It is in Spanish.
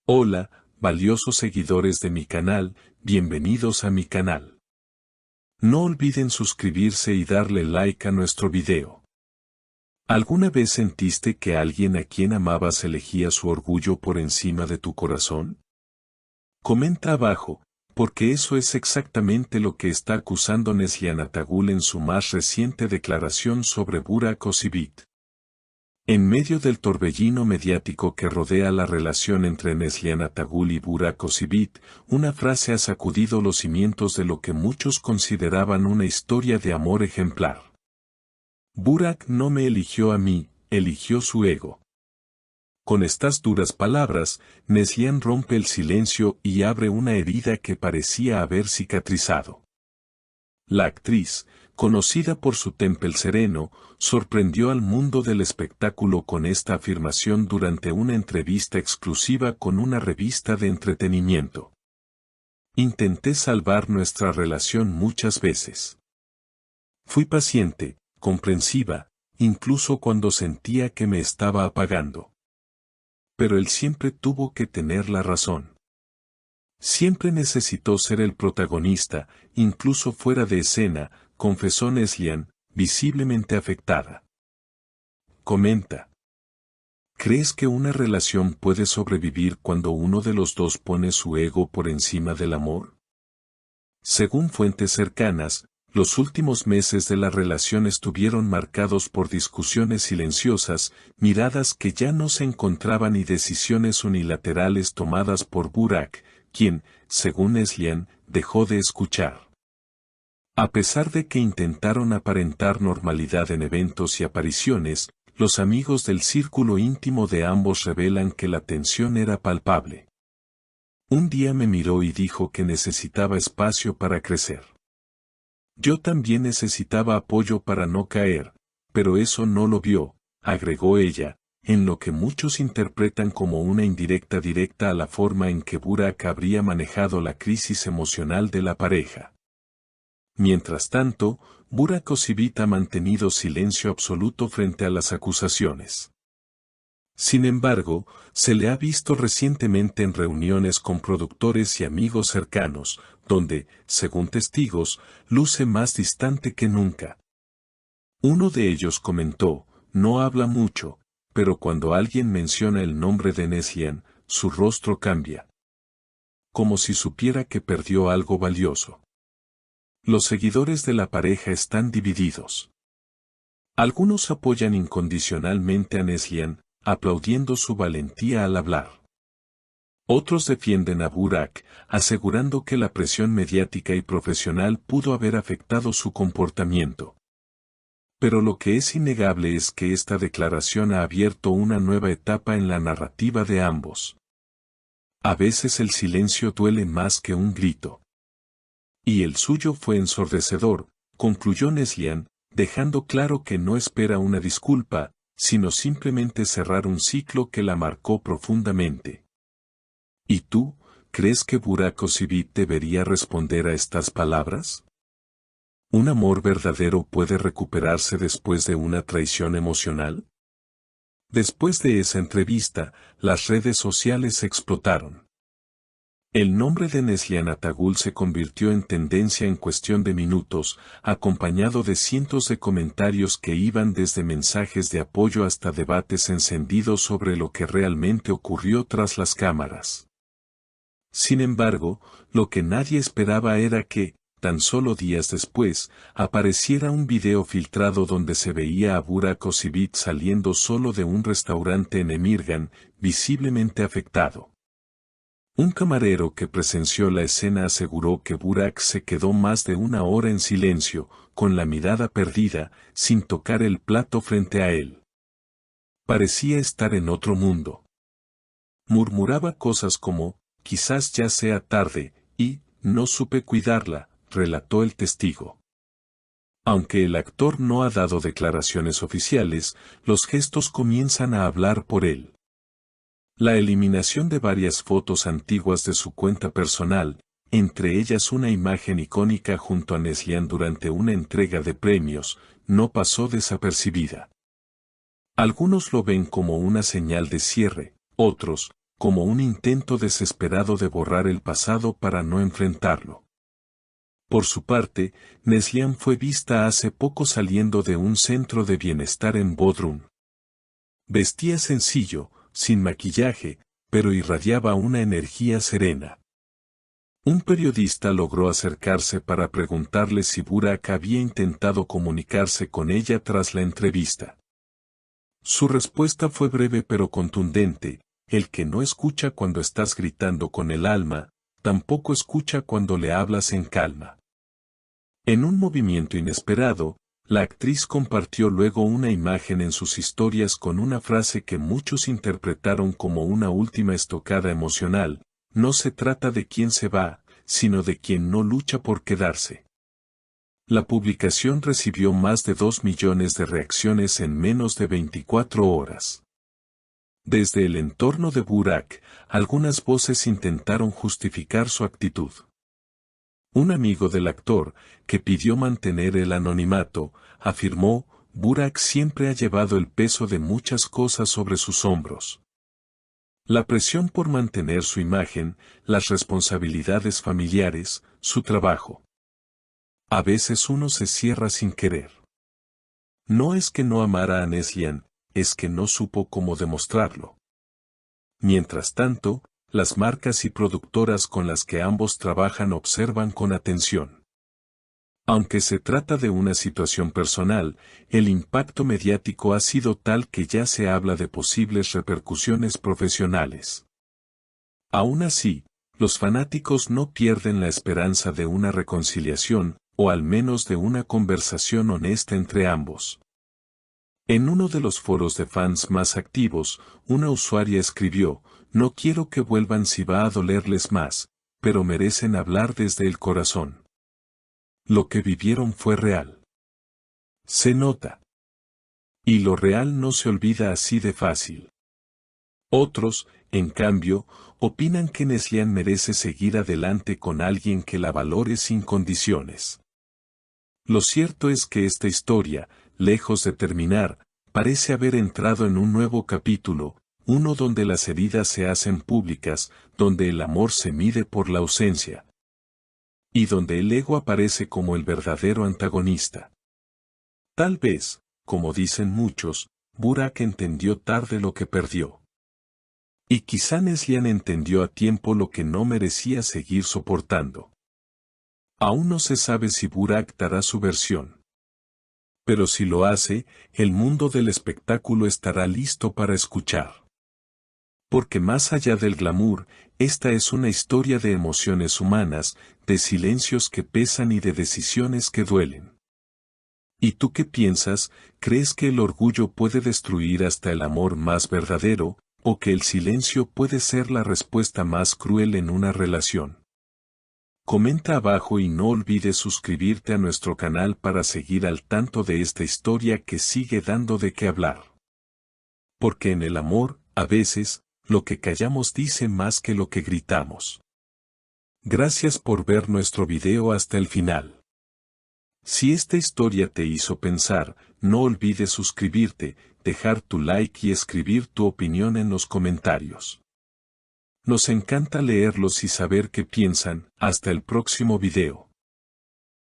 Hola, valiosos seguidores de mi canal, bienvenidos a mi canal. No olviden suscribirse y darle like a nuestro video. ¿Alguna vez sentiste que alguien a quien amabas elegía su orgullo por encima de tu corazón? Comenta abajo, porque eso es exactamente lo que está acusando Neslihan Atagul en su más reciente declaración sobre Burak Özçivit. En medio del torbellino mediático que rodea la relación entre Neslihan Atagul y Burak Özçivit, una frase ha sacudido los cimientos de lo que muchos consideraban una historia de amor ejemplar. Burak no me eligió a mí, eligió su ego. Con estas duras palabras, Neslihan rompe el silencio y abre una herida que parecía haber cicatrizado. La actriz, conocida por su temple sereno, sorprendió al mundo del espectáculo con esta afirmación durante una entrevista exclusiva con una revista de entretenimiento. Intenté salvar nuestra relación muchas veces. Fui paciente, comprensiva, incluso cuando sentía que me estaba apagando. Pero él siempre tuvo que tener la razón. Siempre necesitó ser el protagonista, incluso fuera de escena, confesó Neslihan, visiblemente afectada. Comenta. ¿Crees que una relación puede sobrevivir cuando uno de los dos pone su ego por encima del amor? Según fuentes cercanas, los últimos meses de la relación estuvieron marcados por discusiones silenciosas, miradas que ya no se encontraban y decisiones unilaterales tomadas por Burak, quien, según Neslihan, dejó de escuchar. A pesar de que intentaron aparentar normalidad en eventos y apariciones, los amigos del círculo íntimo de ambos revelan que la tensión era palpable. Un día me miró y dijo que necesitaba espacio para crecer. Yo también necesitaba apoyo para no caer, pero eso no lo vio, agregó ella, en lo que muchos interpretan como una indirecta directa a la forma en que Burak habría manejado la crisis emocional de la pareja. Mientras tanto, Burak Özçivit ha mantenido silencio absoluto frente a las acusaciones. Sin embargo, se le ha visto recientemente en reuniones con productores y amigos cercanos, donde, según testigos, luce más distante que nunca. Uno de ellos comentó, no habla mucho, pero cuando alguien menciona el nombre de Neslihan, su rostro cambia. Como si supiera que perdió algo valioso. Los seguidores de la pareja están divididos. Algunos apoyan incondicionalmente a Neslihan, aplaudiendo su valentía al hablar. Otros defienden a Burak, asegurando que la presión mediática y profesional pudo haber afectado su comportamiento. Pero lo que es innegable es que esta declaración ha abierto una nueva etapa en la narrativa de ambos. A veces el silencio duele más que un grito. Y el suyo fue ensordecedor, concluyó Neslihan, dejando claro que no espera una disculpa, sino simplemente cerrar un ciclo que la marcó profundamente. ¿Y tú, crees que Burak Özçivit debería responder a estas palabras? ¿Un amor verdadero puede recuperarse después de una traición emocional? Después de esa entrevista, las redes sociales explotaron. El nombre de Neslihan Atagul se convirtió en tendencia en cuestión de minutos, acompañado de cientos de comentarios que iban desde mensajes de apoyo hasta debates encendidos sobre lo que realmente ocurrió tras las cámaras. Sin embargo, lo que nadie esperaba era que, tan solo días después, apareciera un video filtrado donde se veía a Burak Özçivit saliendo solo de un restaurante en Emirgan, visiblemente afectado. Un camarero que presenció la escena aseguró que Burak se quedó más de una hora en silencio, con la mirada perdida, sin tocar el plato frente a él. Parecía estar en otro mundo. Murmuraba cosas como, quizás ya sea tarde, y, no supe cuidarla, relató el testigo. Aunque el actor no ha dado declaraciones oficiales, los gestos comienzan a hablar por él. La eliminación de varias fotos antiguas de su cuenta personal, entre ellas una imagen icónica junto a Neslihan durante una entrega de premios, no pasó desapercibida. Algunos lo ven como una señal de cierre, otros, como un intento desesperado de borrar el pasado para no enfrentarlo. Por su parte, Neslihan fue vista hace poco saliendo de un centro de bienestar en Bodrum. Vestía sencillo, sin maquillaje, pero irradiaba una energía serena. Un periodista logró acercarse para preguntarle si Burak había intentado comunicarse con ella tras la entrevista. Su respuesta fue breve pero contundente: el que no escucha cuando estás gritando con el alma, tampoco escucha cuando le hablas en calma. En un movimiento inesperado, la actriz compartió luego una imagen en sus historias con una frase que muchos interpretaron como una última estocada emocional: no se trata de quién se va, sino de quien no lucha por quedarse. La publicación recibió más de 2 millones de reacciones en menos de 24 horas. Desde el entorno de Burak, algunas voces intentaron justificar su actitud. Un amigo del actor, que pidió mantener el anonimato, afirmó: Burak siempre ha llevado el peso de muchas cosas sobre sus hombros. La presión por mantener su imagen, las responsabilidades familiares, su trabajo. A veces uno se cierra sin querer. No es que no amara a Neslihan, es que no supo cómo demostrarlo. Mientras tanto, las marcas y productoras con las que ambos trabajan observan con atención. Aunque se trata de una situación personal, el impacto mediático ha sido tal que ya se habla de posibles repercusiones profesionales. Aún así, los fanáticos no pierden la esperanza de una reconciliación, o al menos de una conversación honesta entre ambos. En uno de los foros de fans más activos, una usuaria escribió: no quiero que vuelvan si va a dolerles más, pero merecen hablar desde el corazón. Lo que vivieron fue real. Se nota. Y lo real no se olvida así de fácil. Otros, en cambio, opinan que Neslihan merece seguir adelante con alguien que la valore sin condiciones. Lo cierto es que esta historia, lejos de terminar, parece haber entrado en un nuevo capítulo, uno donde las heridas se hacen públicas, donde el amor se mide por la ausencia. Y donde el ego aparece como el verdadero antagonista. Tal vez, como dicen muchos, Burak entendió tarde lo que perdió. Y quizá Neslihan entendió a tiempo lo que no merecía seguir soportando. Aún no se sabe si Burak dará su versión. Pero si lo hace, el mundo del espectáculo estará listo para escuchar. Porque más allá del glamour, esta es una historia de emociones humanas, de silencios que pesan y de decisiones que duelen. ¿Y tú qué piensas? ¿Crees que el orgullo puede destruir hasta el amor más verdadero, o que el silencio puede ser la respuesta más cruel en una relación? Comenta abajo y no olvides suscribirte a nuestro canal para seguir al tanto de esta historia que sigue dando de qué hablar. Porque en el amor, a veces, lo que callamos dice más que lo que gritamos. Gracias por ver nuestro video hasta el final. Si esta historia te hizo pensar, no olvides suscribirte, dejar tu like y escribir tu opinión en los comentarios. Nos encanta leerlos y saber qué piensan. Hasta el próximo video.